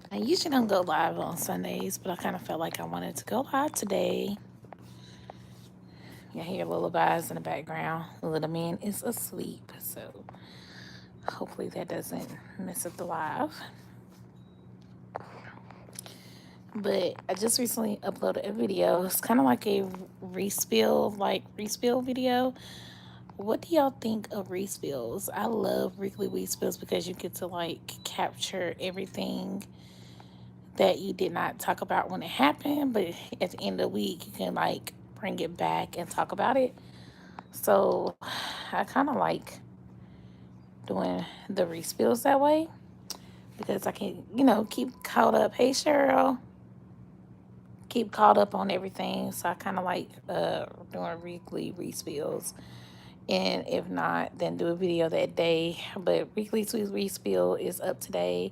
I usually don't go live on Sundays, but I kind of felt like I wanted to go live today. You hear lullabies in the background. The little man is asleep, so hopefully that doesn't mess up the live. But I just recently uploaded a video. It's kind of like a respill video. What do y'all think of respills? I love weekly respills because you get to like capture everything that you did not talk about when it happened, but at the end of the week you can like bring it back and talk about it. So I kind of like doing the respills that way because I can, keep caught up. Hey Cheryl, keep caught up on everything. So I kind of like doing weekly respills. And if not, then do a video that day. But weekly sweet respill is up today.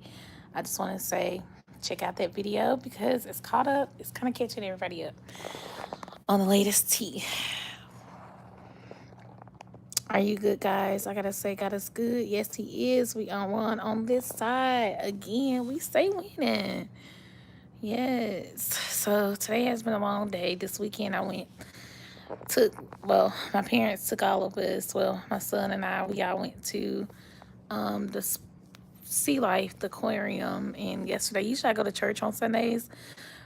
I just want to say check out that video because it's caught up. It's kind of catching everybody up on the latest tea. Are you good, guys? I gotta say, God is good. Yes, He is. We on one on this side again. We stay winning. Yes. So today has been a long day. This weekend I my parents took all of us. Well, my son and I, we all went to the sea life, the aquarium. And yesterday, usually I go to church on Sundays,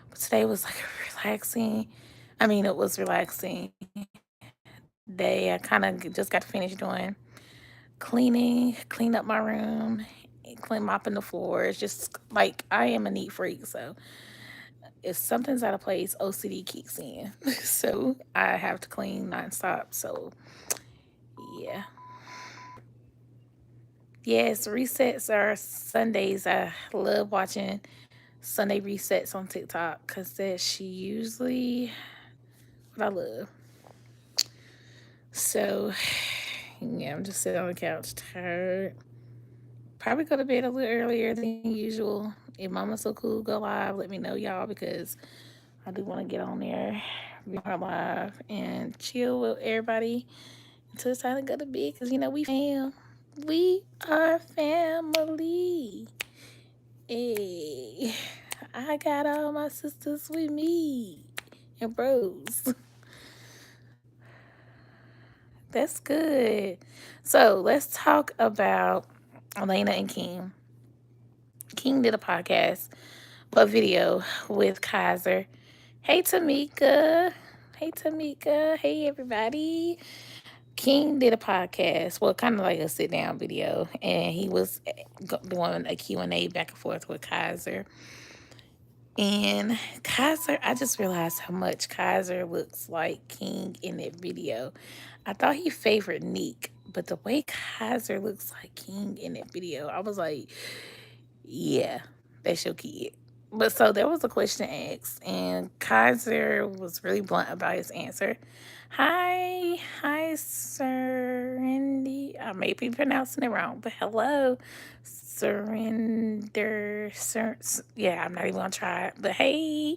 but today was like relaxing. I mean, it was relaxing day. I kind of just got to finish doing cleaning, clean up my room, clean mopping the floors. Just like I am a neat freak, so if something's out of place, OCD kicks in. So I have to clean nonstop. So yeah. Yes, resets are Sundays. I love watching Sunday resets on TikTok because that's usually what I love. So yeah, I'm just sitting on the couch tired. Probably go to bed a little earlier than usual. If Mama's so cool, go live. Let me know, y'all, because I do want to get on there, be on her live, and chill with everybody until it's time to go to bed. Because, we fam. We are family. Hey, I got all my sisters with me and bros. That's good. So let's talk about Elena and King. King did a podcast, a video with Kaiser. Hey Tamika. Hey Tamika. Hey everybody. King did a podcast, well, kind of like a sit down video, and he was doing a Q&A back and forth with Kaiser. And Kaiser, I just realized how much Kaiser looks like King in that video. I thought he favored Nique, but the way Kaiser looks like King in that video, I was like, yeah, that's your kid. But so there was a question asked, and Kaiser was really blunt about his answer. Hi, Serendy. I may be pronouncing it wrong, but hello, yeah, I'm not even gonna try it, but hey.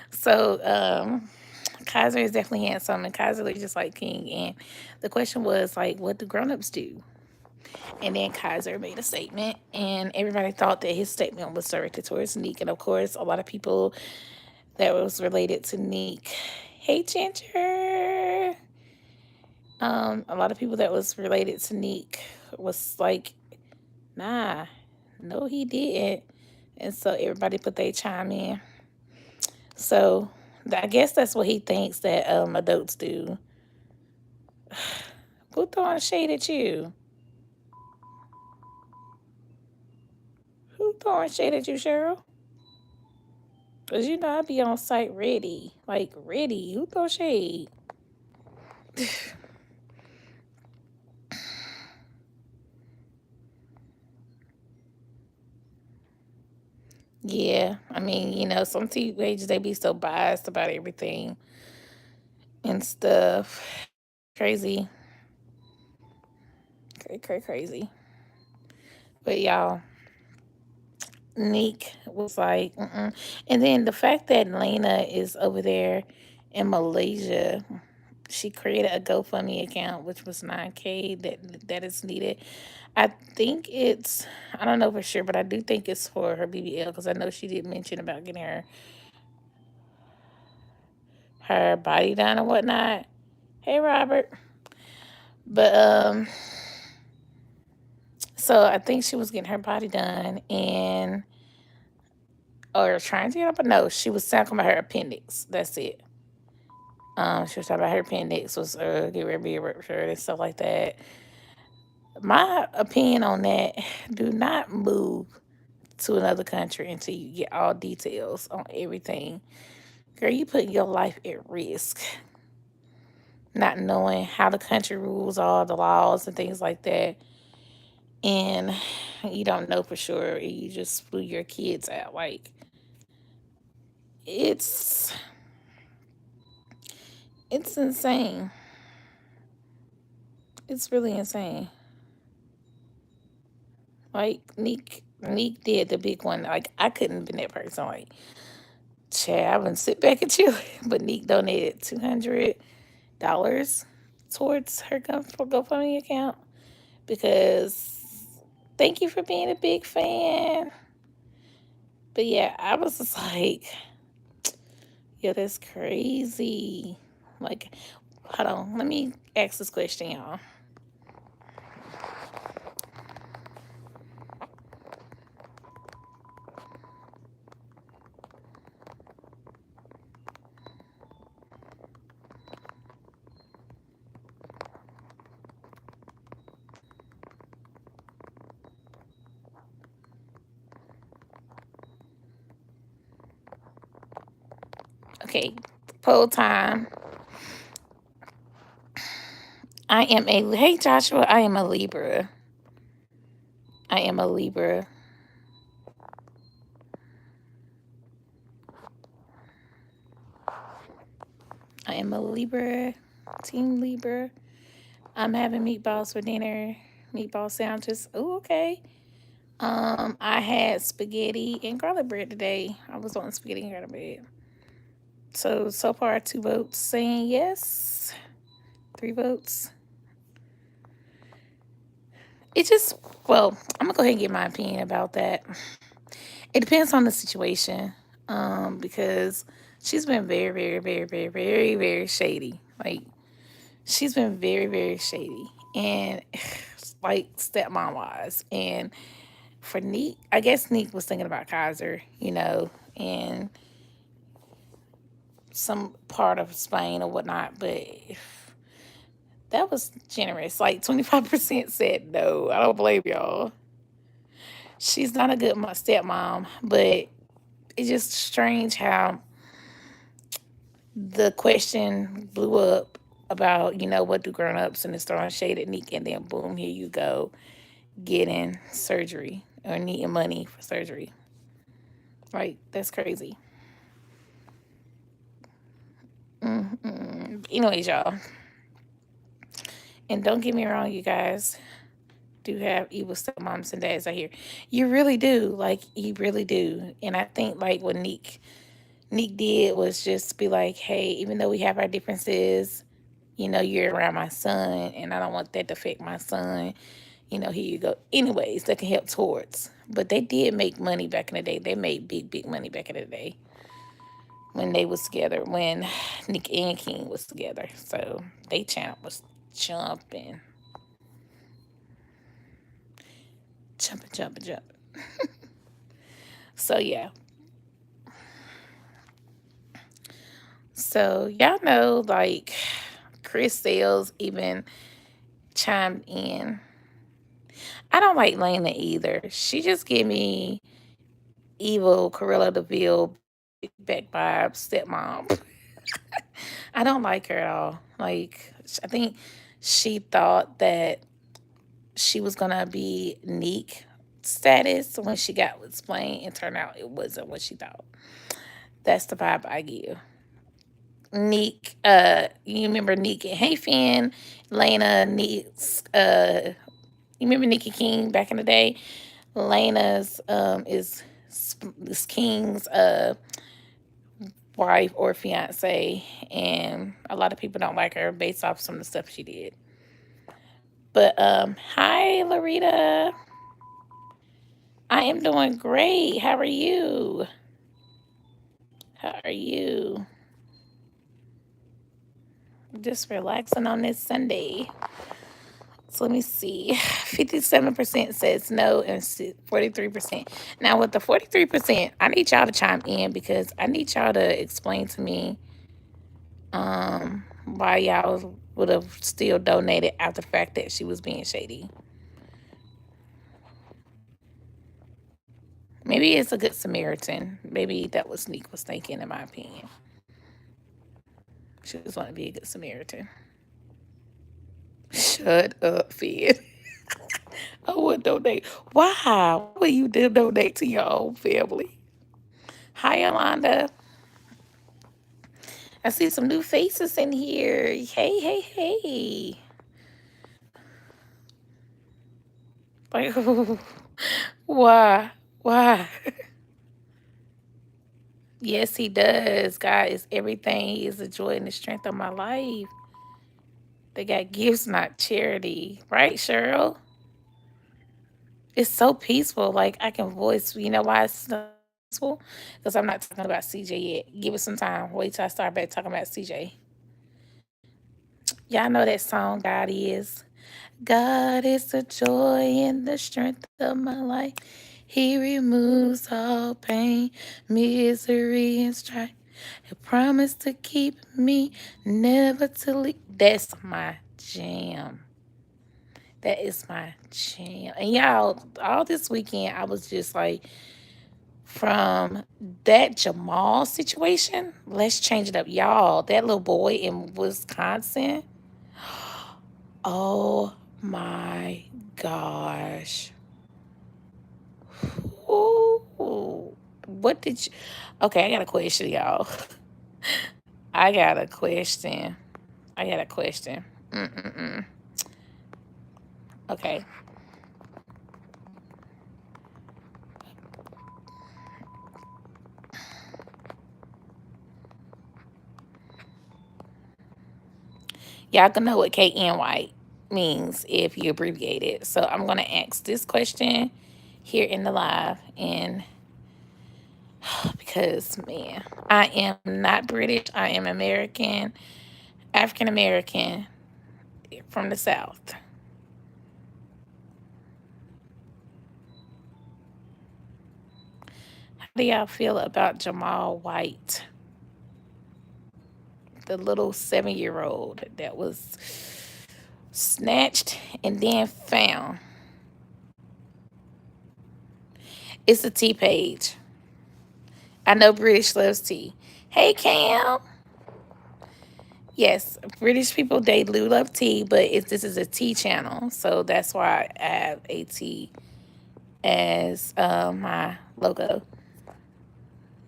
So, Kaiser is definitely handsome, and Kaiser looks just like King. And the question was like, what do grown-ups do? And then Kaiser made a statement, and everybody thought that his statement was directed towards Nique. And of course, a lot of people that was related to Nique. Hey, Ginger. A lot of people that was related to Nique was like, nah, no, he didn't. And so everybody put their chime in. So I guess that's what he thinks that adults do. Who throwing shade at you? Who throwing shade at you, Cheryl? Cause I be on site ready, like ready. Who throw shade? Yeah, I mean, some teenagers they be so biased about everything and stuff. Crazy, crazy. But y'all, Nique was like, and then the fact that Lena is over there in Malaysia, She created a GoFundMe account, which was 9K that is needed. I think it's, I don't know for sure, but I do think it's for her BBL because I know she did mention about getting her body done or whatnot. Hey, Robert. But so I think she was getting her body done and or trying to get up. But no, she was talking about her appendix. That's it. She was talking about her appendix was get ready to be ruptured and stuff like that. My opinion on that: do not move to another country until you get all details on everything. Girl, you putting your life at risk, not knowing how the country rules are, the laws and things like that, and you don't know for sure. And you just flew your kids out. Like it's it's insane. It's really insane. Like Nique did the big one. Like I couldn't have been that person. Like, Chad, I wouldn't sit back and chill. But Nique donated $200 towards her GoFundMe account because thank you for being a big fan. But yeah, I was just like, yeah, that's crazy. Like, hold on, let me ask this question, y'all. Okay, poll time. Hey Joshua, I am a Libra. I am a Libra. I am a Libra, Team Libra. I'm having meatballs for dinner, meatball sandwiches. Oh, okay. I had spaghetti and garlic bread today. I was on spaghetti and garlic bread. So far, 2 votes saying yes, 3 votes. It just, well, I'm gonna go ahead and get my opinion about that. It depends on the situation, because she's been very, very, very, very, very, very shady. Like she's been very, very shady, and like stepmom wise. And for Nique, I guess Nique was thinking about Kaiser, and some part of Spain or whatnot, but that was generous. Like 25% said no. I don't blame y'all. She's not a good stepmom, but it's just strange how the question blew up about, what do grown ups and it's throwing shade at Nique, and then boom, here you go, getting surgery or needing money for surgery. Like, that's crazy. Anyways, y'all. And don't get me wrong, you guys do have evil stepmoms and dads out here. You really do. Like, you really do. And I think, like, what Nique did was just be like, hey, even though we have our differences, you're around my son, and I don't want that to affect my son. Here you go. Anyways, that can help towards. But they did make money back in the day. They made big, big money back in the day when they was together, when Nique and King was together. So they channel was jumping, jumping, jumping, jumping. So yeah. So y'all know, like, Chris Sales even chimed in. I don't like Lana either. She just gave me evil Corella DeVille back vibes stepmom. I don't like her at all. Like, I think she thought that she was gonna be Nique status when she got with Splain, and turned out it wasn't what she thought. That's the vibe I give. Nique, you remember Nique and Hey Finn, Lana, Nique's, you remember Nique King back in the day? Lana's is King's wife or fiance, and a lot of people don't like her based off some of the stuff she did. But hi Larita. I am doing great. How are you? How are you? Just relaxing on this Sunday. So let me see. 57% says no and 43%. Now with the 43%, I need y'all to chime in because I need y'all to explain to me why y'all would have still donated after the fact that she was being shady. Maybe it's a good Samaritan. Maybe that was Nique was thinking, in my opinion. She just want to be a good Samaritan. Shut up, Fid. I would donate. Why? Why would you donate to your own family? Hi, Yolanda. I see some new faces in here. Hey, hey, hey. Like, why? Why? Yes, he does. God is everything. He is the joy and the strength of my life. They got gifts, not charity. Right, Cheryl? It's so peaceful. Like, I can voice, you know why it's so peaceful? Because I'm not talking about CJ yet. Give it some time. Wait till I start back talking about CJ. Y'all know that song, God is. God is the joy and the strength of my life. He removes all pain, misery, and strife. He promised to keep me, never to leave. That's my jam. That is my jam. And y'all, all this weekend, I was just like, from that Jamal situation, let's change it up. Y'all, that little boy in Wisconsin, oh my gosh. Ooh. What did you... Okay, I got a question, y'all. I got a question. I got a question. Mm-mm-mm. Okay. Y'all can know what KNY means if you abbreviate it. So I'm going to ask this question here in the live. And because, man, I am not British. I am American, African American from the South. How do y'all feel about Jamal White, the little 7-year-old that was snatched and then found? It's a tea page. I know British loves tea. Hey, Cam. Yes, British people, they do love tea, but this is a tea channel. So that's why I have a tea as my logo.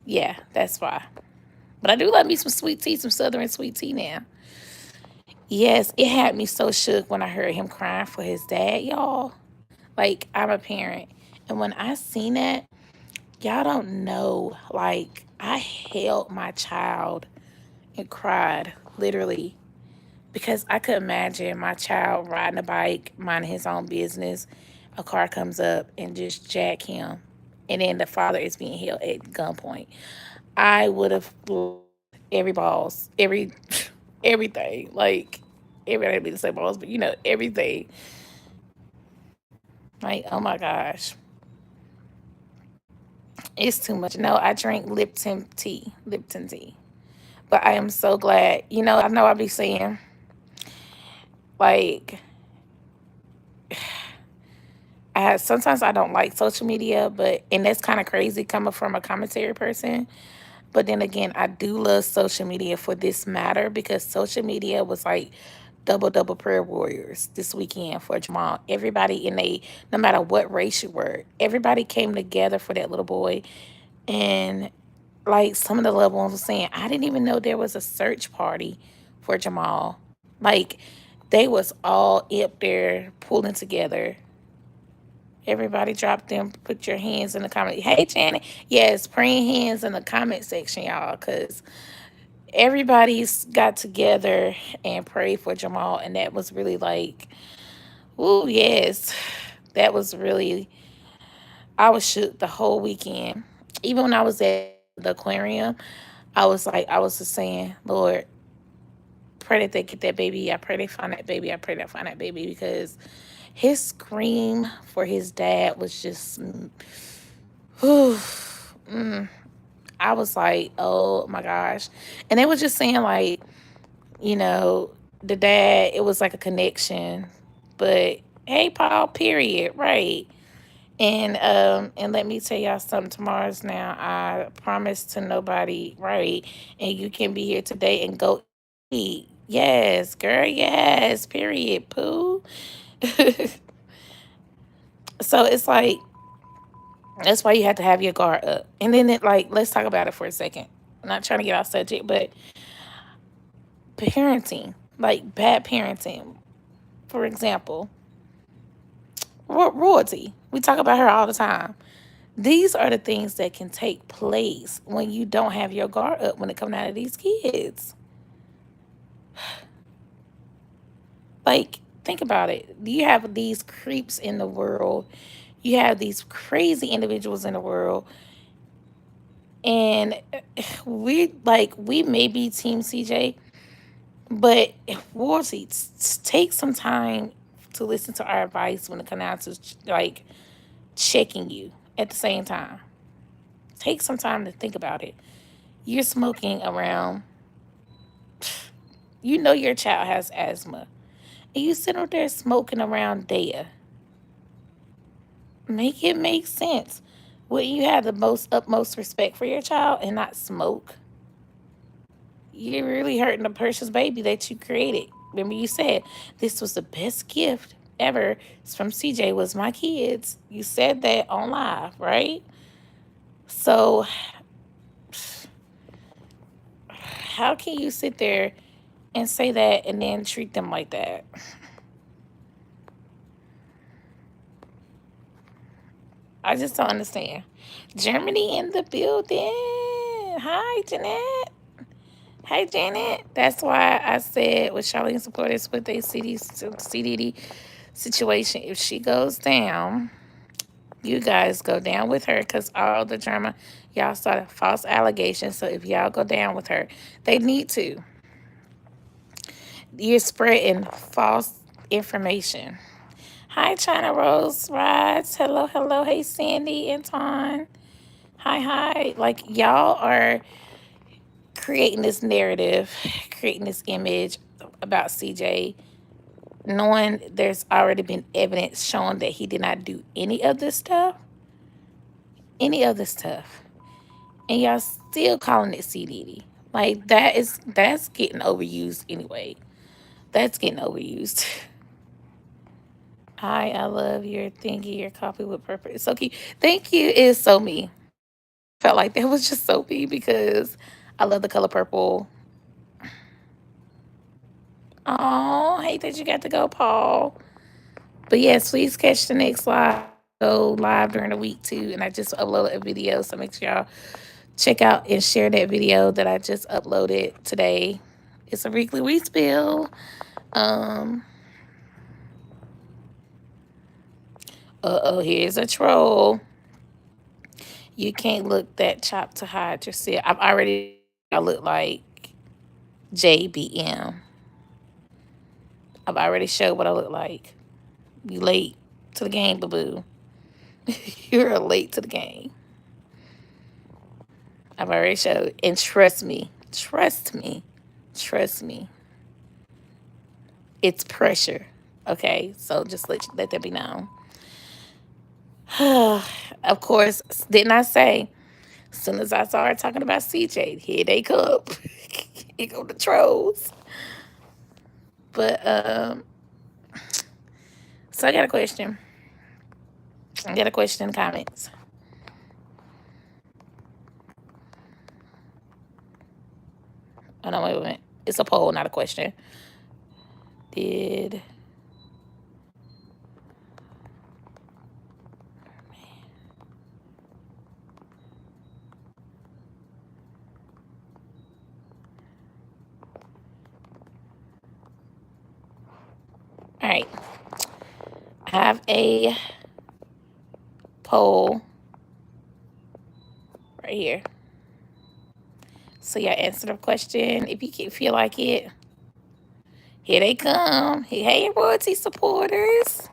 Yeah, that's why. But I do love me some sweet tea, some Southern sweet tea now. Yes, it had me so shook when I heard him crying for his dad, y'all. Like, I'm a parent. And when I seen that, y'all don't know. Like, I held my child and cried, literally. Because I could imagine my child riding a bike, minding his own business. A car comes up and just jack him. And then the father is being held at gunpoint. I would have every balls, everything. Like, everybody be the same balls, but everything. Like, oh my gosh. It's too much. No, I drink Lipton tea. Lipton tea. But I am so glad. I know I be saying, like, sometimes I don't like social media, and that's kind of crazy coming from a commentary person. But then again, I do love social media for this matter because social media was like double prayer warriors this weekend for Jamal. Everybody no matter what race you were, everybody came together for that little boy. And like some of the loved ones were saying, I didn't even know there was a search party for Jamal. Like they was all up there pulling together. Everybody drop them. Put your hands in the comment. Hey, Janet. Yes, praying hands in the comment section, y'all, because everybody's got together and prayed for Jamal, and that was really like, ooh, yes, that was really. I was shook the whole weekend. Even when I was at the aquarium, I was just saying, Lord, pray that they get that baby. I pray they find that baby. I pray they find that baby because his scream for his dad was just, whew, mm, I was like, oh my gosh. And they were just saying, like, you know, the dad, it was like a connection. But hey, Paul, period, right. And let me tell y'all something. Tomorrow's now. I promise to nobody, right? And you can be here today and go eat. Yes, girl, yes, period. Pooh. So it's like that's why you have to have your guard up. And then let's talk about it for a second. I'm not trying to get off subject, but parenting, like bad parenting. For example, royalty. We talk about her all the time. These are the things that can take place when you don't have your guard up when it comes out of these kids. Like, think about it. You have these creeps in the world. You have these crazy individuals in the world. And we may be Team CJ, but royalty, take some time to listen to our advice when it comes out to like checking you at the same time. Take some time to think about it. You're smoking around, you know your child has asthma, and you sit up there smoking around Daya. Make it make sense. Would you have the most utmost respect for your child and not smoke? You're really hurting the precious baby that you created. Remember you said this was the best gift ever from CJ was my kids. You said that on live, right? So how can you sit there and say that and then treat them like that? I just don't understand. Germany in the building. Hi, Jeanette. Hey, Janet. That's why I said with Charlene supporters with a CDD situation, if she goes down, you guys go down with her because all the drama, y'all started false allegations. So if y'all go down with her, they need to. You're spreading false information. Hi, China Rose Rides. Hello, hello. Hey, Sandy and Ton. Hi, hi. Like, y'all are creating this narrative, creating this image about CJ, knowing there's already been evidence showing that he did not do any of this stuff, any of this stuff. And y'all still calling it CDD. Like, that's getting overused anyway. That's getting overused. Hi, I love your thingy, your coffee with purpose. It's so cute. Thank you. It's so me. Felt like that was just so me because I love the color purple. Oh, hate that you got to go, Paul. But yes, please catch the next live. Go live during the week too. And I just uploaded a video. So make sure y'all check out and share that video that I just uploaded today. It's a weekly respill. Um, here's a troll. You can't look that chopped to hide yourself. I've already I look like JBM. I've already showed what I look like. You late to the game, boo boo. You're late to the game. I've already showed. And trust me, trust me, trust me. It's pressure. Okay, so just let that be known. Of course, didn't I say? As soon as I started talking about CJ, here they come. Here go the trolls. But so I got a question. I got a question in the comments. Oh no, wait a minute. It's a poll, not a question. Did have a poll right here. So y'all answer the question if you feel like it. Here they come. Hey, royalty supporters.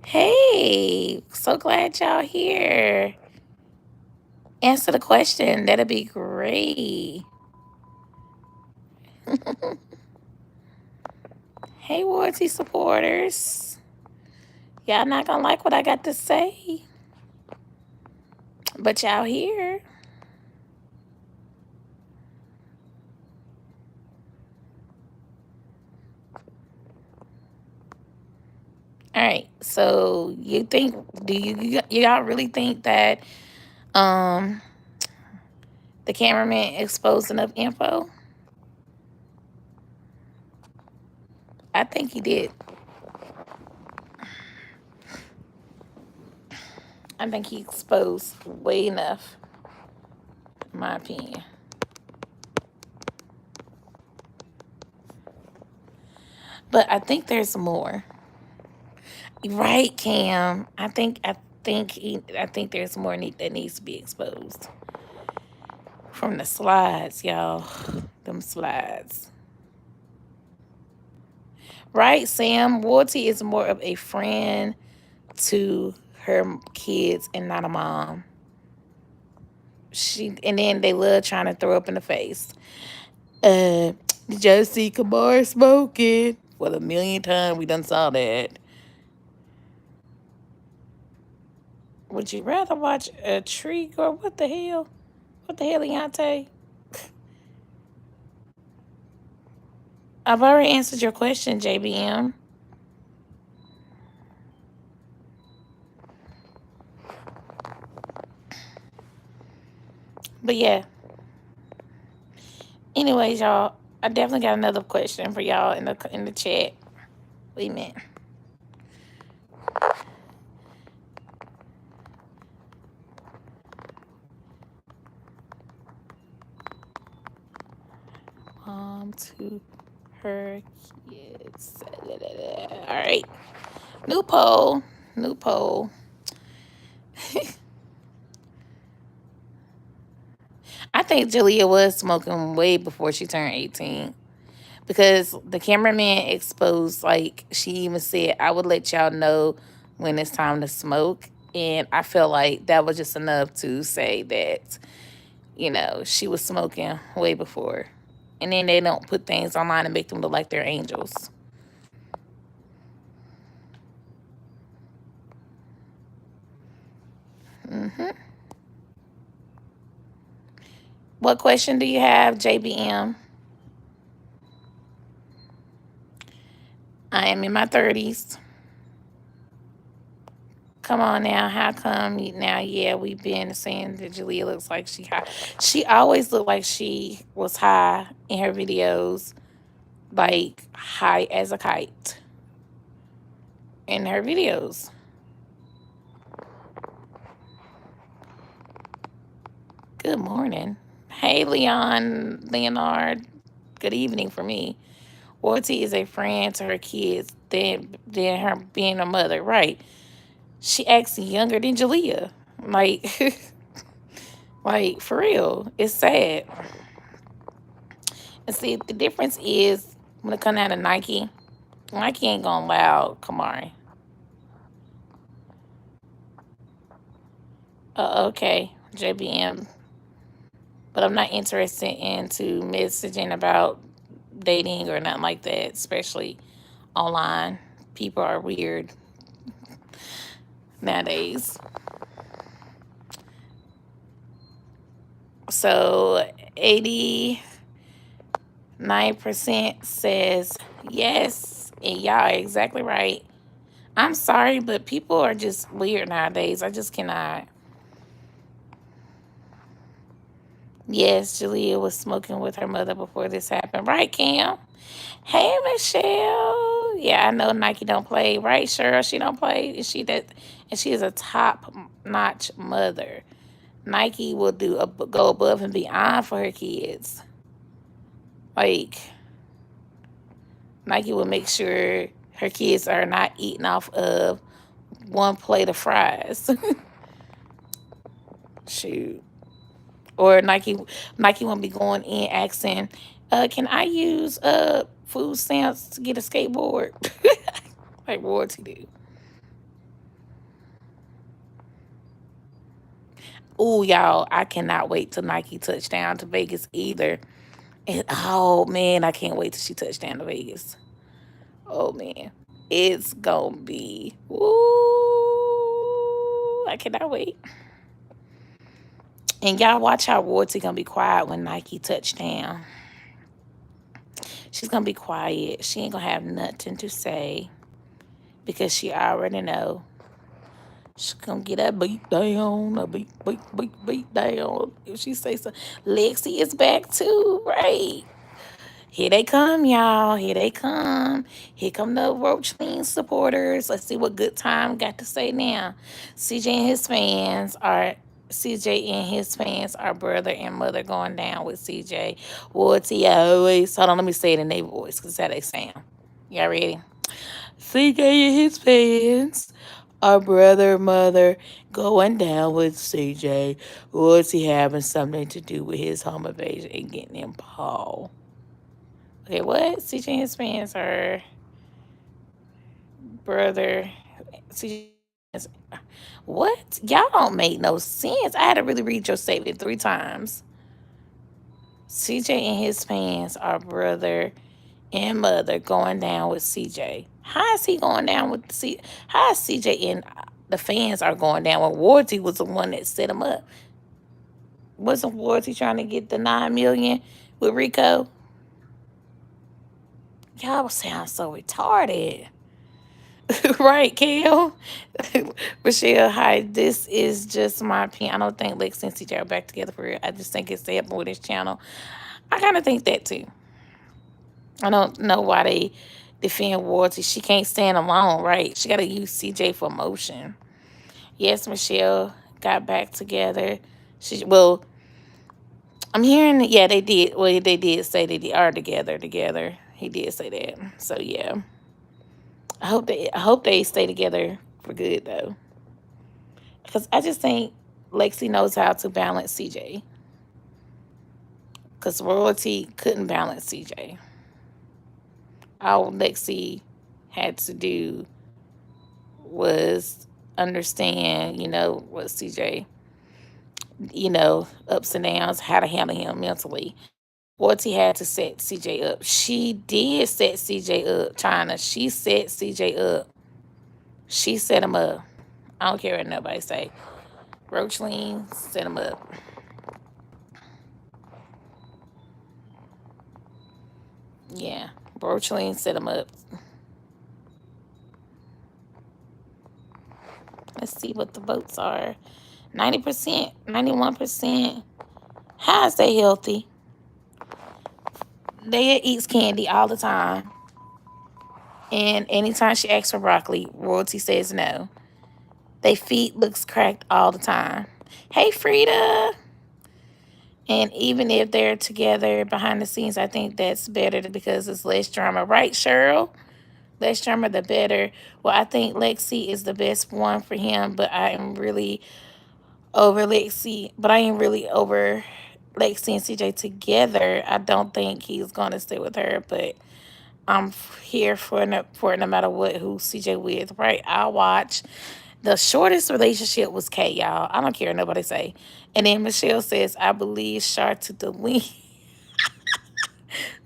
Hey, so glad y'all here. Answer the question. That'll be great. Hey, royalty supporters. Y'all not gonna like what I got to say. But y'all here. All right. So you think, y'all really think that the cameraman exposed enough info? I think he did. I think he exposed way enough, in my opinion. But I think there's more. Right, Cam? I think there's more that needs to be exposed. From the slides, y'all. Them slides. Right, Sam? Royalty is more of a friend to her kids and not a mom. And then they love trying to throw up in the face. Did y'all see Kamar smoking? For the millionth time, we done saw that. Would you rather watch a tree grow? What the hell? What the hell, Leontay? I've already answered your question, JBM. But yeah. Anyways, y'all, I definitely got another question for y'all in the chat. Wait a minute. Mom to her kids. All right. New poll. New poll. I think Jalea was smoking way before she turned 18. Because the cameraman exposed, like, she even said, I would let y'all know when it's time to smoke. And I feel like that was just enough to say that, you know, she was smoking way before. And then they don't put things online and make them look like they're angels. What question do you have, JBM? I am in my 30s. Come on now, how come now? Yeah, we've been saying that Jalea looks like she high. She always looked like she was high in her videos, like high as a kite in her videos. Good morning. Hey, Leonard. Good evening for me. Royalty is a friend to her kids than her being a mother, right? She acts younger than Jalea. Like, like for real. It's sad. And see, the difference is when it comes out of Nique, Nique ain't gonna allow Kamari. Okay, JBM. But I'm not interested into messaging about dating or nothing like that, especially online. People are weird nowadays. So 89% says yes, and y'all are exactly right. I'm sorry, but people are just weird nowadays. I just cannot. Yes, Jalea was smoking with her mother before this happened. Right, Cam? Hey, Michelle. Yeah, I know Nique don't play. Right, Cheryl? She don't play. And she is a top-notch mother. Nique will go above and beyond for her kids. Like, Nique will make sure her kids are not eating off of one plate of fries. Shoot. Or Nike won't be going in asking, can I use food stamps to get a skateboard? Like royalty do. Ooh, y'all, I cannot wait till Nike touchdown to Vegas either. And oh man, I can't wait till she touchdown to Vegas. Oh man. It's gonna be ooh, I cannot wait. And y'all watch how royalty gonna be quiet when Nike touchdown. She's gonna be quiet. She ain't gonna have nothing to say because she already know she's gonna get that beat down, a beat down. If she say so, Lexi is back too, right? Here they come, y'all. Here they come. Here come the Roach Lean supporters. Let's see what Good Time got to say now. CJ and his fans are CJ and his fans are brother and mother going down with CJ. What's he always? Hold on, let me say it in their voice because that's how they sound. Y'all ready? CJ and his fans are brother, mother going down with CJ. What's he having something to do with his home invasion and getting him Paul? Okay, what? CJ and his fans are brother. CJ, what? Y'all don't make no sense. I had to really read your statement 3 times. CJ and his fans are brother and mother going down with CJ. How is he going down with C? How is CJ and the fans are going down when Warty was the one that set him up? Wasn't Warty trying to get the 9 million with Rico? Y'all sound so retarded. Right, Kale? Michelle, hi. This is just my opinion. I don't think Lex and CJ are back together for real. I just think it's to help with his channel. I kind of think that too. I don't know why they defend Warty. She can't stand alone, right? She got to use CJ for motion. Yes, Michelle got back together. Well, I'm hearing, yeah, they did. Well, they did say they are together. He did say that. So yeah, I hope they stay together for good though, because I just think Lexi knows how to balance CJ. Because royalty couldn't balance CJ. All Lexi had to do was understand, what CJ, ups and downs, how to handle him mentally. Royalty had to set CJ up. She did set CJ up, China. She set CJ up. She set him up. I don't care what nobody say. Roachleen set him up. Yeah, Roachleen set him up. Let's see what the votes are. 90%, 91%. How is they healthy? They eats candy all the time. And anytime she asks for broccoli, Royalty says no. They feet looks cracked all the time. Hey, Frida. And even if they're together behind the scenes, I think that's better because it's less drama. Right, Cheryl? Less drama, the better. Well, I think Lexi is the best one for him, but I am really over Lexi. But I am really over Lexi and CJ together. I don't think he's going to stay with her, but I'm here for it no matter what, who CJ with, right? I'll watch. The shortest relationship was K, y'all. I don't care what nobody say. And then Michelle says, I believe Char to the link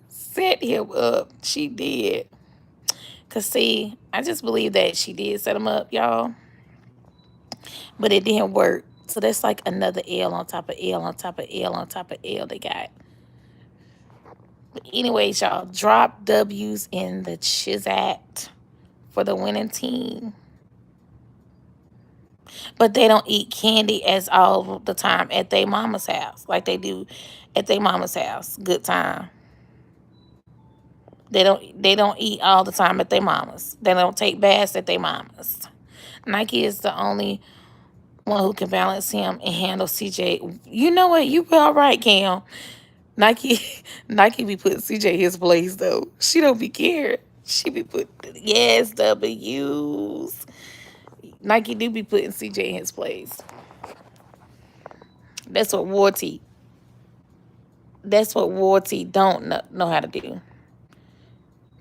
set him up. She did. Because, see, I just believe that she did set him up, y'all. But it didn't work. So that's like another L on top of L on top of L on top of L they got. But anyways, y'all, drop W's in the chat for the winning team. But they don't eat candy as all the time at their mama's house, like they do at their mama's house. Good time. They don't eat all the time at their mama's. They don't take baths at their mama's. Nike is the only one who can balance him and handle CJ. You know what? You all right, Cam. Nike Nike be putting CJ his place though. She don't be caring. She be putting, yes, W's. Nike do be putting CJ in his place. That's what Warty. That's what Warty don't know how to do.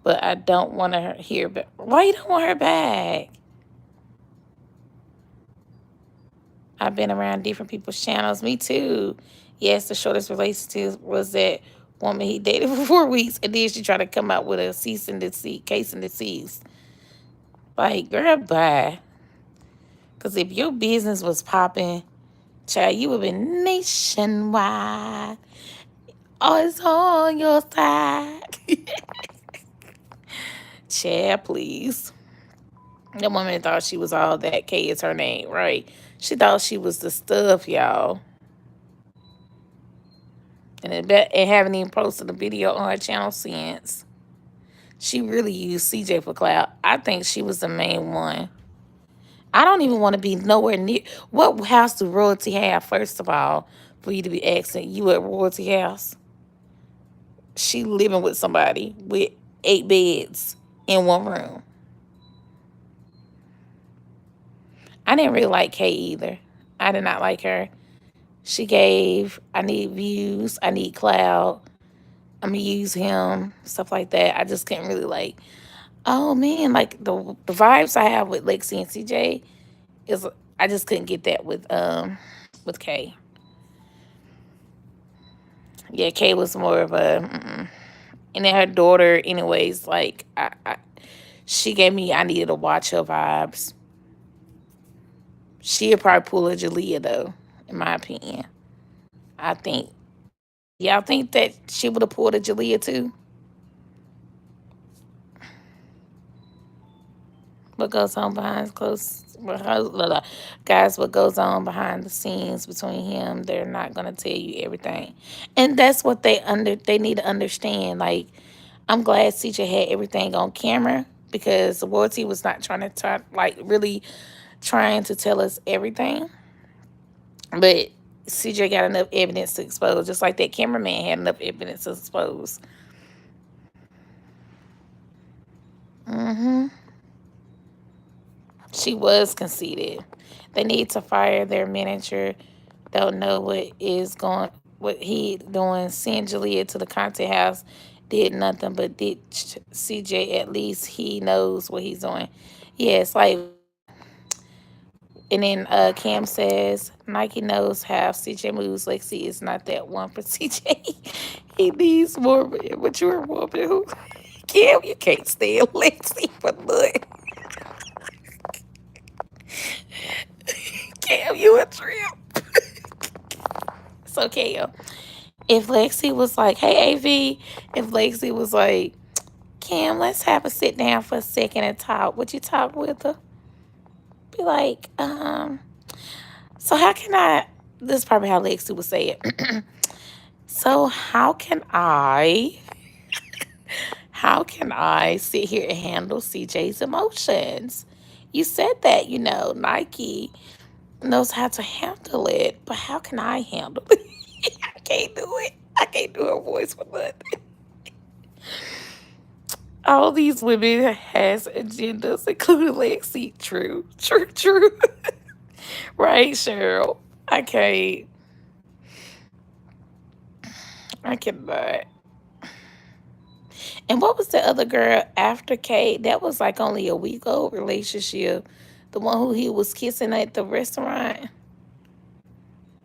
But I don't want to hear back. Why you don't want her back? I've been around different people's channels. Me too. Yes, the shortest relationship was that woman he dated for 4 weeks, and then she tried to come out with a cease and desist, case and desist. Like, girl, bye. Because if your business was popping, child, you would have been nationwide. Oh, it's on your side. Child, please. The woman thought she was all that. K is her name, right? She thought she was the stuff, y'all. And haven't even posted a video on her channel since. She really used CJ for clout. I think she was the main one. I don't even want to be nowhere near. What house do royalty have, first of all, for you to be asking you at royalty house? She living with somebody with 8 beds in one room. I didn't really like Kay either. I did not like her. She gave, I need views, I need clout, I'm gonna use him, stuff like that. I just couldn't really like, oh man, like the vibes I have with Lexi and CJ is, I just couldn't get that with Kay. Yeah, Kay was more of a, and then her daughter, anyways, like she gave me, I needed to watch her vibes. She'd probably pull a Jalea though, in my opinion. I think. Y'all think that she would have pulled a Jalea too? What goes on behind close, guys, what goes on behind the scenes between him, they're not gonna tell you everything. And that's what they need to understand. Like, I'm glad CJ had everything on camera because Royalty was not trying to talk, like really trying to tell us everything. But CJ got enough evidence to expose, just like that cameraman had enough evidence to expose. She was conceited. They need to fire their manager. Don't know what he doing. Send Jalea to the content house. Did nothing but ditch CJ. At least he knows what he's doing. Yes, like, and then Cam says Nike knows how CJ moves. Lexi is not that one for CJ. He needs more mature woman who. Cam, you can't stand Lexi for nothing. Cam, you a trip. So Cam, if Lexi was like, hey AV, if Lexi was like, Cam, let's have a sit down for a second and talk, would you talk with her? Be like, so how can I, this is probably how Lexi would say it. So how can I sit here and handle CJ's emotions? You said that, Nike knows how to handle it, but how can I handle it? I can't do it. I can't do her voice for nothing. All these women has agendas, including Lexi. True, true, true. Right, Cheryl? I can't. I cannot. And what was the other girl after Kate? That was like only a week old relationship. The one who he was kissing at the restaurant.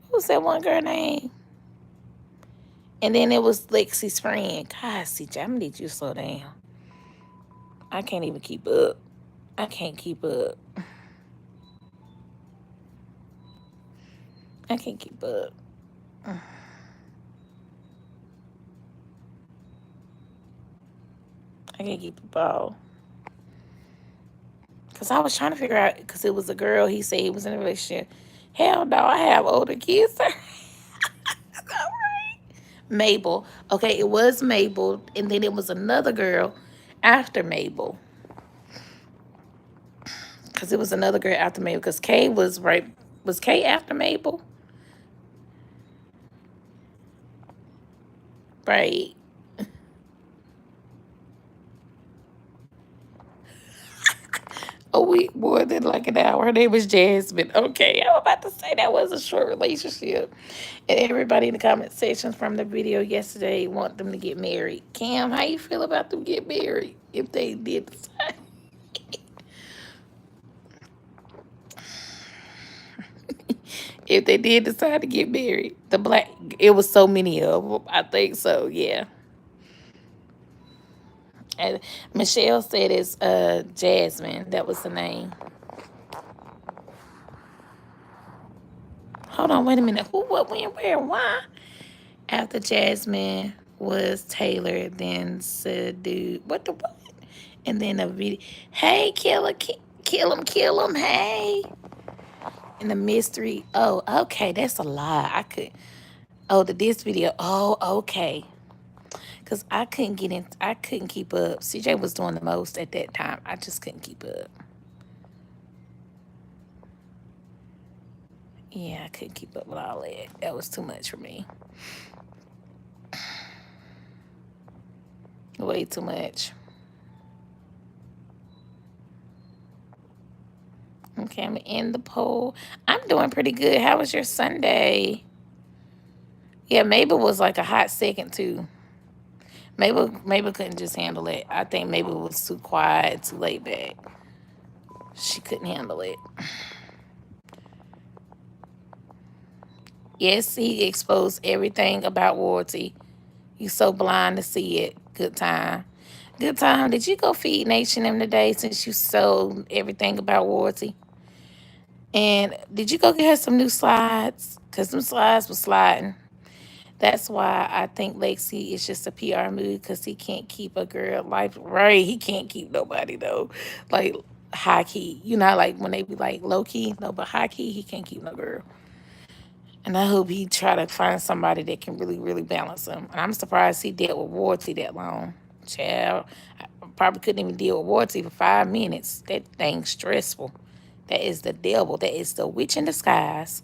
What was that one girl name? And then it was Lexi's friend. God, CJ, I'm gonna need you to slow down. I can't even keep up. I can't keep up. I can't keep up. I can't keep the ball. Because I was trying to figure out, because it was a girl, he said he was in a relationship. Hell no, I have older kids. Mabel. Okay, it was Mabel, and then it was another girl after Mabel. Because it was another girl after Mabel. Because Kay was right. Was Kay after Mabel? Right. more than like an hour. Her name was Jasmine. Okay, I'm about to say that was a short relationship. And everybody in the comment sections from the video yesterday want them to get married. Cam, how you feel about them get married if they did decide? If they did decide to get married, the black, it was so many of them. I think so. Yeah. And Michelle said it's Jasmine. That was the name. Hold on, wait a minute. Who, what, when, where, why? After Jasmine was Taylor, then Sadu. What the what? And then a video. Hey, kill him. Hey. And the mystery. Oh, okay, that's a lie. I could. Oh, this video. Oh, okay. Cause I couldn't get in. I couldn't keep up. CJ was doing the most at that time. I just couldn't keep up. Yeah, I couldn't keep up with all that. That was too much for me. Way too much. Okay, I'm in the poll. I'm doing pretty good. How was your Sunday? Yeah, Mabel was like a hot second too. Mabel couldn't just handle it. I think Mabel was too quiet, too laid back. She couldn't handle it. Yes, he exposed everything about royalty. You so blind to see it. Good time. Good time. Did you go feed Nation them today since you sold everything about royalty? And did you go get her some new slides? Because some slides were sliding. That's why I think Lexi is just a PR move because he can't keep a girl life right. He can't keep nobody though. Like high key. You know, like when they be like low key, no, but high key, he can't keep no girl. And I hope he try to find somebody that can really, really balance him. And I'm surprised he dealt with royalty that long. Child, I probably couldn't even deal with royalty for 5 minutes. That thing's stressful. That is the devil. That is the witch in disguise.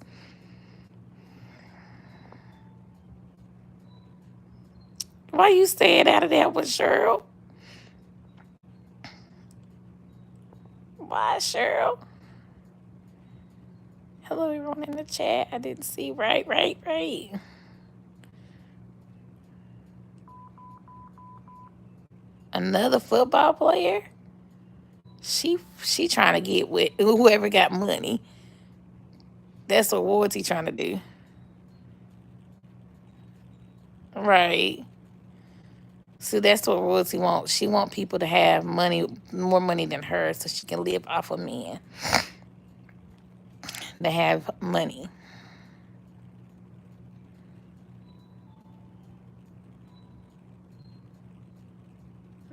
Why you staying out of that with Cheryl? Why, Cheryl? Hello, everyone in the chat. I didn't see. Right. Another football player? She trying to get with whoever got money. That's what royalty trying to do. Right. So that's what royalty wants. She want people to have money, more money than her, so she can live off of men that have money.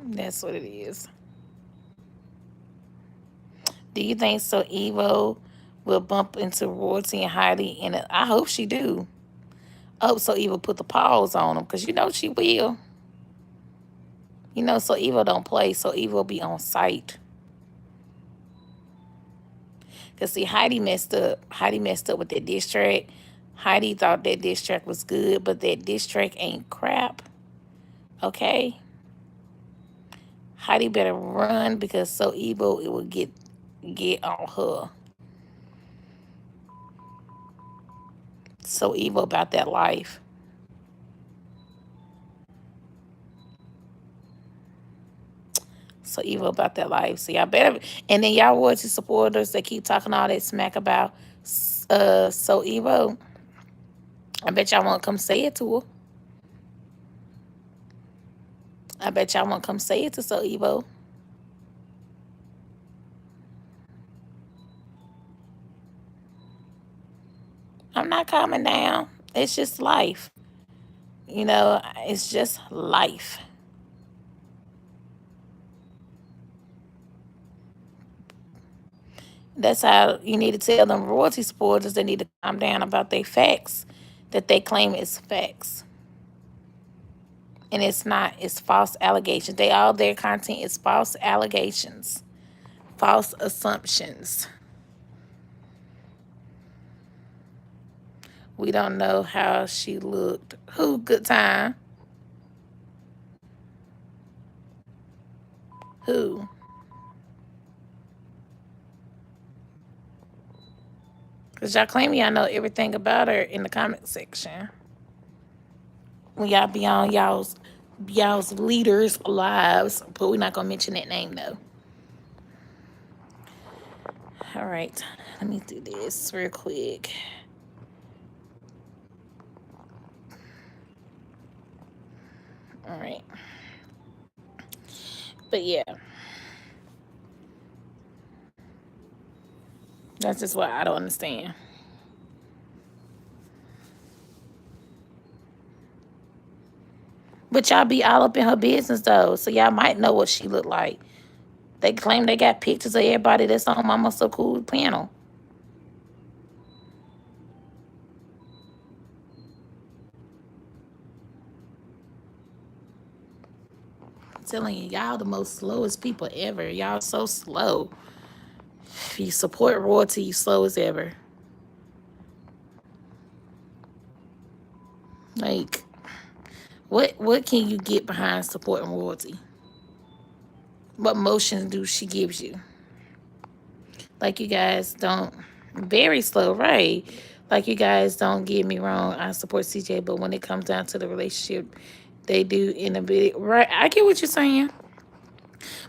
That's what it is. Do you think So Evo will bump into royalty and Heidi? And I hope she do. I hope So Evo put the pause on him because you know she will. You know, So Evo don't play. So Evo be on site. Cause see, Heidi messed up. Heidi messed up with that diss track. Heidi thought that diss track was good, but that diss track ain't crap. Okay. Heidi better run because So Evo it will get on her. So Evo about that life. So Evo about that life. So y'all better, and then y'all royalty supporters that keep talking all that smack about So Evo. I bet y'all won't come say it to her. I bet y'all won't come say it to So Evo. I'm not calming down. It's just life. You know, it's just life. That's how you need to tell them royalty supporters they need to calm down about their facts that they claim is facts. And it's not, it's false allegations. They all their content is false allegations, false assumptions. We don't know how she looked. Who? Good time. Who? Because y'all claim y'all know everything about her in the comment section. When y'all be on y'all's leaders' lives, but we're not gonna mention that name though. All right, let me do this real quick. All right, but yeah, that's just what I don't understand. But y'all be all up in her business though, so y'all might know what she look like. They claim they got pictures of everybody that's on Mama So Cool panel. I'm telling you, y'all the most slowest people ever. Y'all so slow. If you support royalty, you slow as ever. Like, what can you get behind supporting royalty? What motions do she gives you? Like you guys don't very slow, right? Like you guys don't get me wrong. I support CJ, but when it comes down to the relationship, they do in a bit right. I get what you're saying,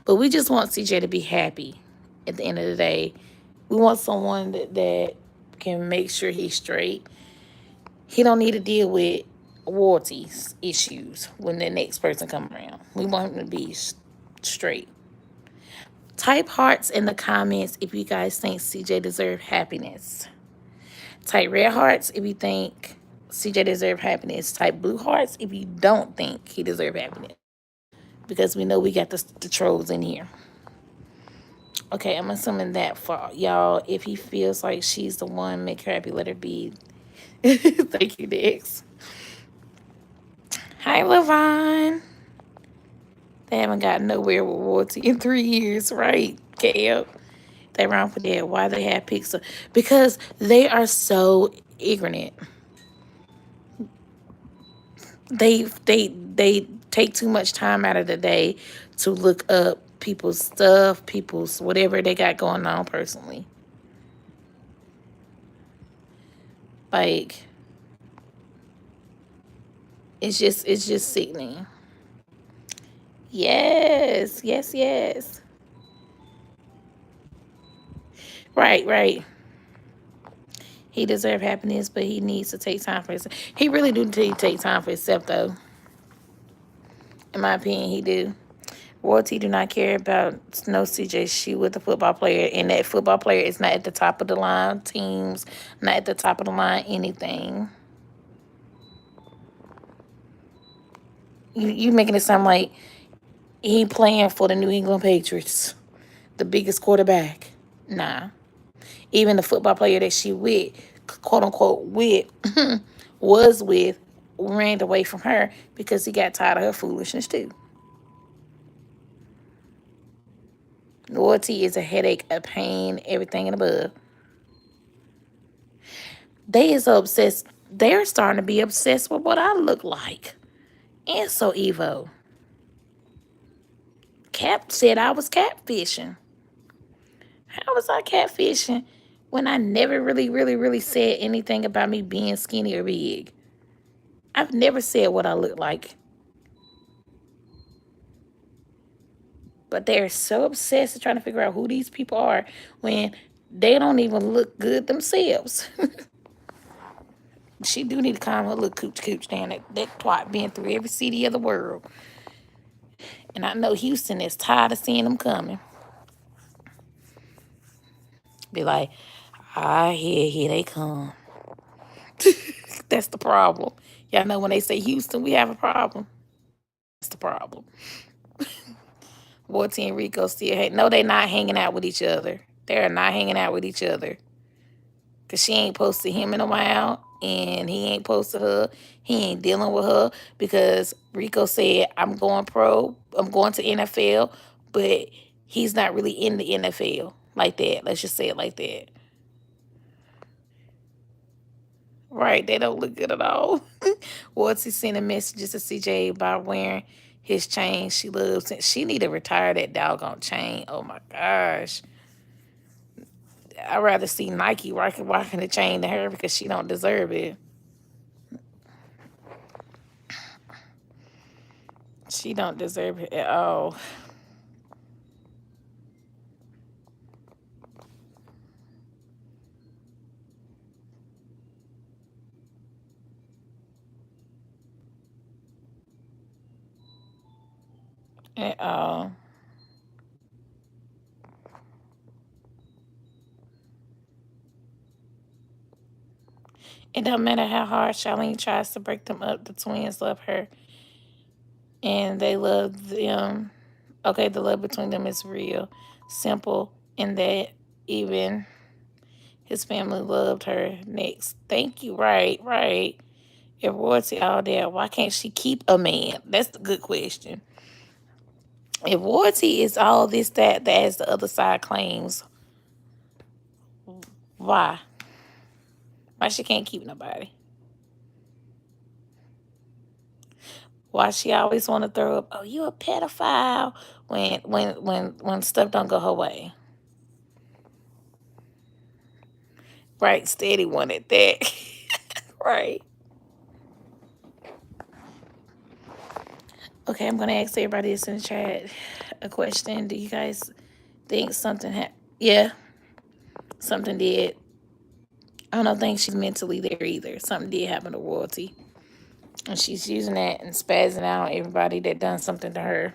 but we just want CJ to be happy. At the end of the day, we want someone that can make sure he's straight. He don't need to deal with royalties issues when the next person come around. We want him to be straight. Type hearts in the comments if you guys think CJ deserves happiness. Type red hearts if you think CJ deserves happiness. Type blue hearts if you don't think he deserves happiness. Because we know we got the trolls in here. Okay, I'm assuming that for y'all, if he feels like she's the one, make her happy, let her be. Thank you, Dex. Hi, Levon. They haven't got nowhere with royalty in 3 years, right, Kale? They wrong for that. Why they have pizza? Because they are so ignorant. They take too much time out of the day to look up people's stuff, people's whatever they got going on personally. Like it's just sickening. Yes, yes, yes. Right, right. He deserves happiness, but he needs to take time for himself. He really do need to take time for himself, though. In my opinion, he do. Royalty do not care about no CJ. She with a football player, and that football player is not at the top of the line teams, not at the top of the line anything. You making it sound like he playing for the New England Patriots, the biggest quarterback. Nah. Even the football player that she with, quote unquote, with, was with, ran away from her because he got tired of her foolishness too. Loyalty is a headache, a pain, everything and above. They is so obsessed. They're starting to be obsessed with what I look like. And so Evo. Cap said I was catfishing. How was I catfishing when I never really, really, really said anything about me being skinny or big? I've never said what I look like. But they're so obsessed with trying to figure out who these people are when they don't even look good themselves. She do need to calm her little cooch down. That twat been through every city of the world. And I know Houston is tired of seeing them coming. Be like, here they come. That's the problem. Y'all know when they say Houston, we have a problem. That's the problem. Royalty and Rico still no, they not hanging out with each other. They're not hanging out with each other. Cause she ain't posted him in a while and he ain't posted her. He ain't dealing with her because Rico said, I'm going pro, I'm going to NFL, but he's not really in the NFL like that. Let's just say it like that. Right, they don't look good at all. Royalty sending messages to CJ about wearing his chain she loves. She need to retire that doggone chain. Oh my gosh. I'd rather see Nique rocking the chain than her because she don't deserve it. She don't deserve it at all. At all. It don't matter how hard Charlene tries to break them up. The twins love her, and they love them. Okay, the love between them is real, simple, and that even his family loved her. Next, thank you. Right, right. If royalty all there, why can't she keep a man? That's the good question. If royalty is all this, that, as the other side claims, why? Why she can't keep nobody? Why she always want to throw up? Oh, you a pedophile when stuff don't go her way. Right, steady wanted that. Right. Okay, I'm gonna ask everybody that's in the chat a question. Do you guys think something happened? Yeah, something did. I don't think she's mentally there either. Something did happen to royalty. And she's using that and spazzing out everybody that done something to her.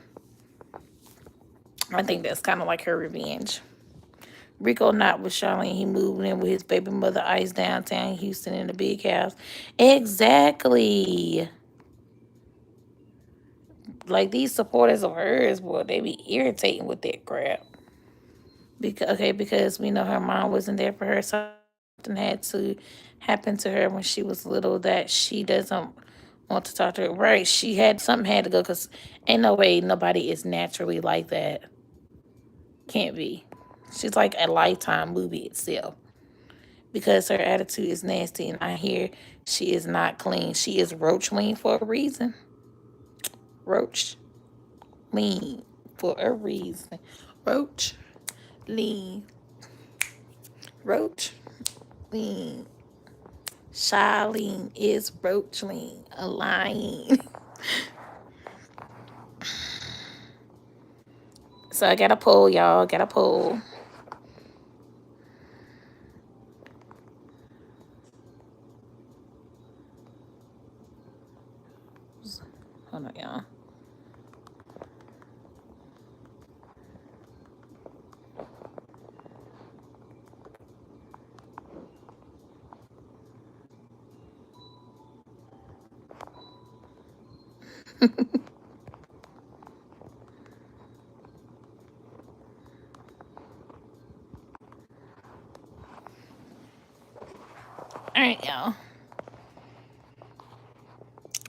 I think that's kind of like her revenge. Rico not with Charlene. He moved in with his baby mother Ice downtown Houston in the big house. Exactly. Like these supporters of hers, boy, they be irritating with that crap. Because we know her mom wasn't there for her. Something had to happen to her when she was little that she doesn't want to talk to her. Right? Something had to go because ain't no way nobody is naturally like that. Can't be. She's like a Lifetime movie itself because her attitude is nasty, and I hear she is not clean. She is roach lean for a reason. Roach lean for a reason. Roach lean. Roach lean. Charlene is roach lean. A lying. So I got a poll, y'all. Got a poll. Hold on, y'all. All right, y'all.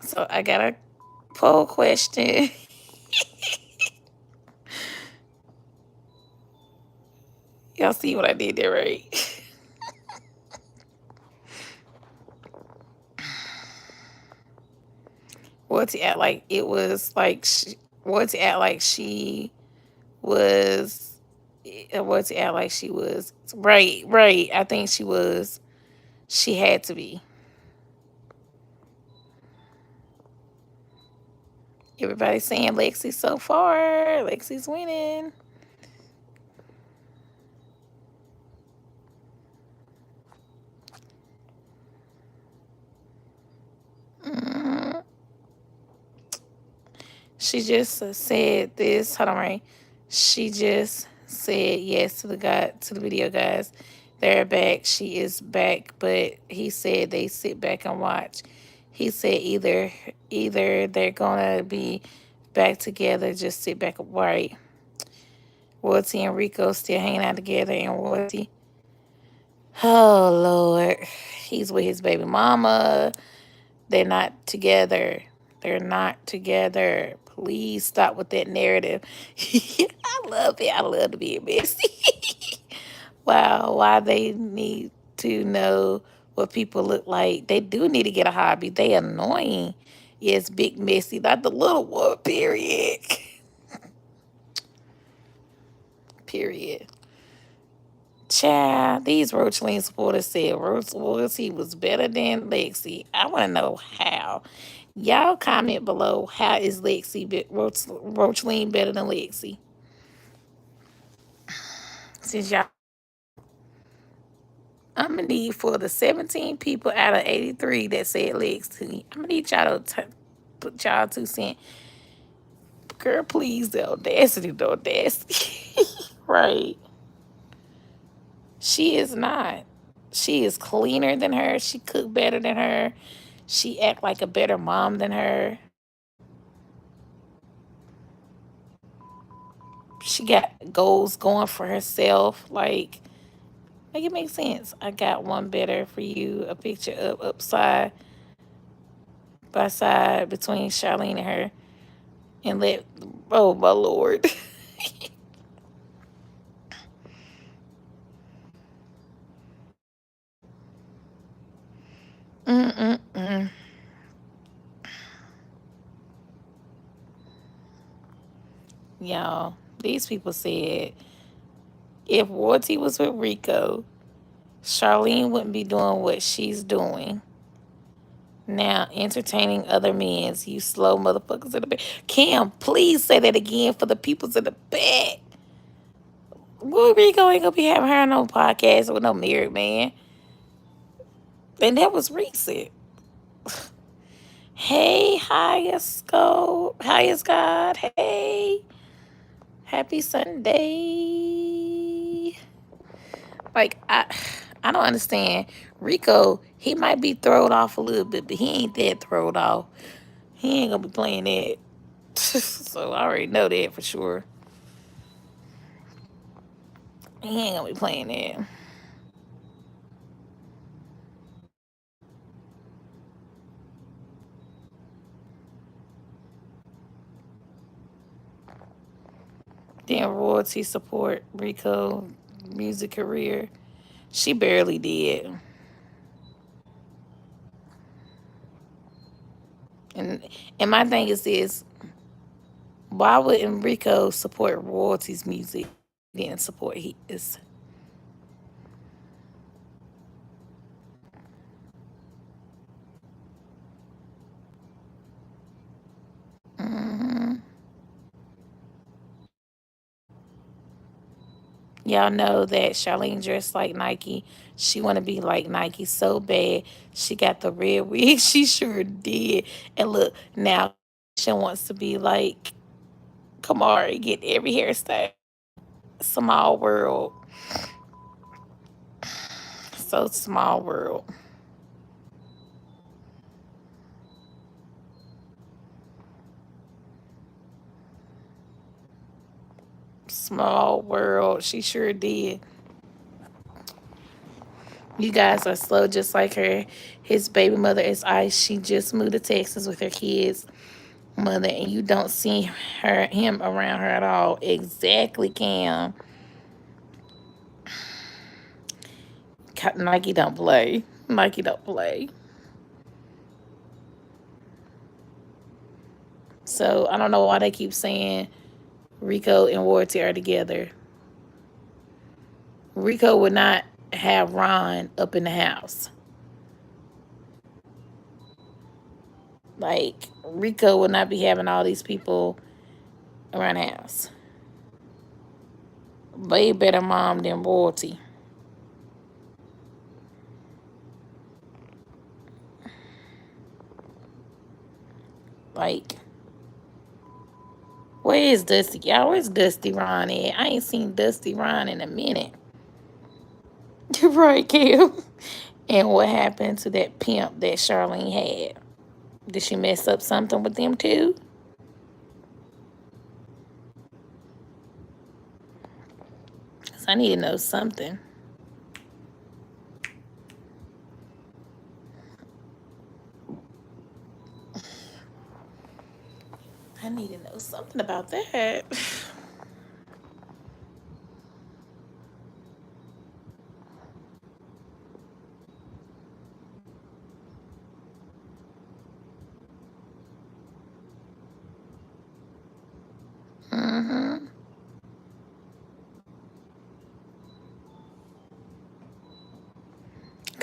So I got a poll question. Y'all see what I did there, right? Royalty act like it was like Royalty act like she was. Royalty act like she was. Right, right. I think she was. She had to be. Everybody's saying Lexi so far. Lexi's winning. Mm. She just said this. Hold on, right? She just said yes to the video, guys. They're back. She is back, but he said they sit back and watch. He said either they're gonna be back together, just sit back and right. Royalty and Rico still hanging out together, and Royalty, oh Lord, he's with his baby mama. They're not together. They're not together. Please stop with that narrative. I love it. I love to be messy. Wow, why they need to know what people look like. They do need to get a hobby. They annoying. Yes, big messy, not the little one, period. Period. Child, these Roachling supporters said Royalty was better than Lexi. I want to know how. Y'all comment below, how is Roachling better than Lexi? Since y'all, I'm going to need for the 17 people out of 83 that said Lexi, I'm going to need y'all to put y'all 2 cents. Girl, please, the audacity, the audacity. Right. She is not. She is cleaner than her. She cook better than her. She act like a better mom than her. She got goals going for herself. Like, make it make sense. I got one better for you. A picture of upside by side between Charlene and her. And let, oh my Lord. Mm-mm-mm. Y'all, these people said if Royalty was with Rico, Charlene wouldn't be doing what she's doing now, entertaining other men's, you slow motherfuckers in the back. Cam, please say that again for the peoples in the back. Boy, Rico ain't gonna be having her on no podcast with no married man. And that was recent. Hey, highest God. Hey, happy Sunday. Like, I don't understand. Rico, he might be thrown off a little bit, but he ain't that thrown off. He ain't gonna be playing that. So I already know that for sure. He ain't gonna be playing that. Then Royalty support Rico music career. She barely did. And and my thing is this: why wouldn't Rico support Royalty's music? He didn't support his. Hmm. Y'all know that Charlene dressed like Nike. She want to be like Nike so bad. She got the red wig. She sure did. And look, now she wants to be like Kamari, get every hairstyle. Small world. So small world. Small world. She sure did. You guys are slow just like her. His baby mother is Ice. She just moved to Texas with her kids' mother, and you don't see him around her at all. Exactly, Cam. Nike don't play. Nike don't play. So I don't know why they keep saying Rico and Royalty are together. Rico would not have Ron up in the house. Like, Rico would not be having all these people around the house. Way better mom than Royalty. Like, where is Dusty? Y'all, where's Dusty Ron at? I ain't seen Dusty Ron in a minute. Right, Kim? And what happened to that pimp that Charlene had? Did she mess up something with them too? Cause I need to know something. I need to know something about that. Mm-hmm.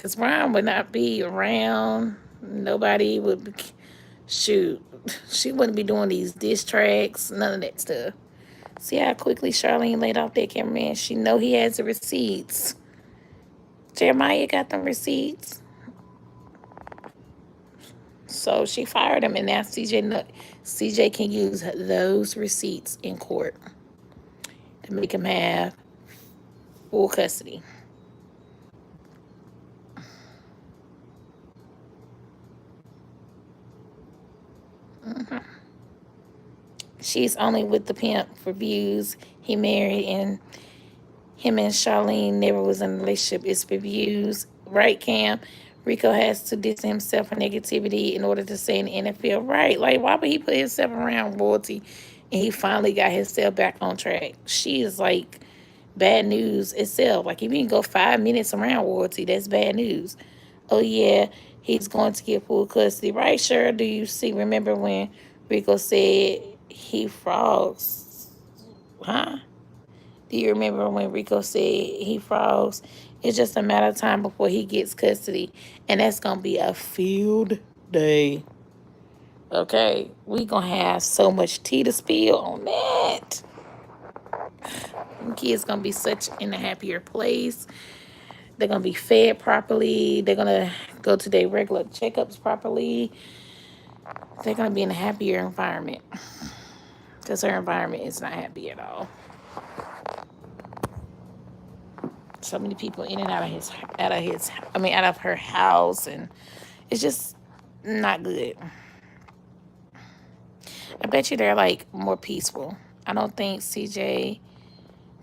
Because Ron would not be around. Nobody would be, shoot. She wouldn't be doing these diss tracks, none of that stuff. See how quickly Charlene laid off that cameraman? She know he has the receipts. Jeremiah got them receipts. So she fired him, and now CJ can use those receipts in court to make him have full custody. She's only with the pimp for views. He married, and him and Charlene never was in a relationship. It's for views. Right, Cam? Rico has to distance himself from negativity in order to stay in the NFL. Right. Like, why would he put himself around royalty and he finally got himself back on track? She is like bad news itself. Like, if you can go 5 minutes around royalty, that's bad news. Oh, yeah, he's going to get full custody. Right, sure. Do you see? Remember when Rico said he frogs? Huh? Do you remember when Rico said he frogs? It's just a matter of time before he gets custody. And that's going to be a field day. Okay? We going to have so much tea to spill on that. The kids going to be such in a happier place. They're going to be fed properly. They're going to go to their regular checkups properly. They're going to be in a happier environment. Because her environment is not happy at all. So many people in and out of her house, and it's just not good. I bet you they're like more peaceful. I don't think CJ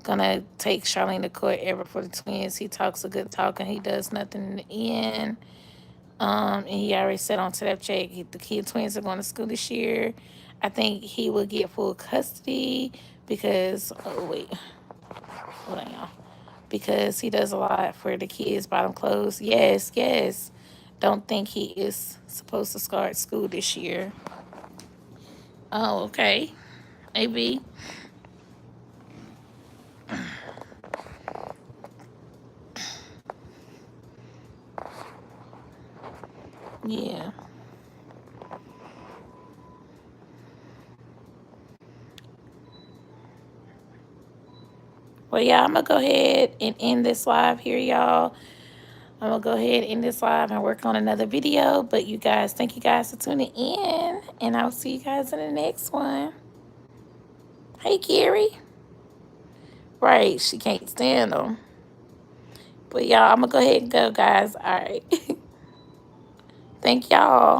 gonna take Charlene to court ever for the twins. He talks a good talk and he does nothing in the end. And he already said on Snapchat the kid twins are going to school this year. I think he will get full custody because hold on, y'all. Because he does a lot for the kids, bottom clothes. Yes, yes. Don't think he is supposed to start school this year. Oh, okay. Maybe. Yeah. Well, yeah, I'm going to go ahead and end this live here, y'all. I'm going to go ahead and end this live and work on another video. But you guys, thank you guys for tuning in. And I'll see you guys in the next one. Hey, Carrie. Right, she can't stand them. But y'all, I'm going to go ahead and go, guys. All right. Thank y'all.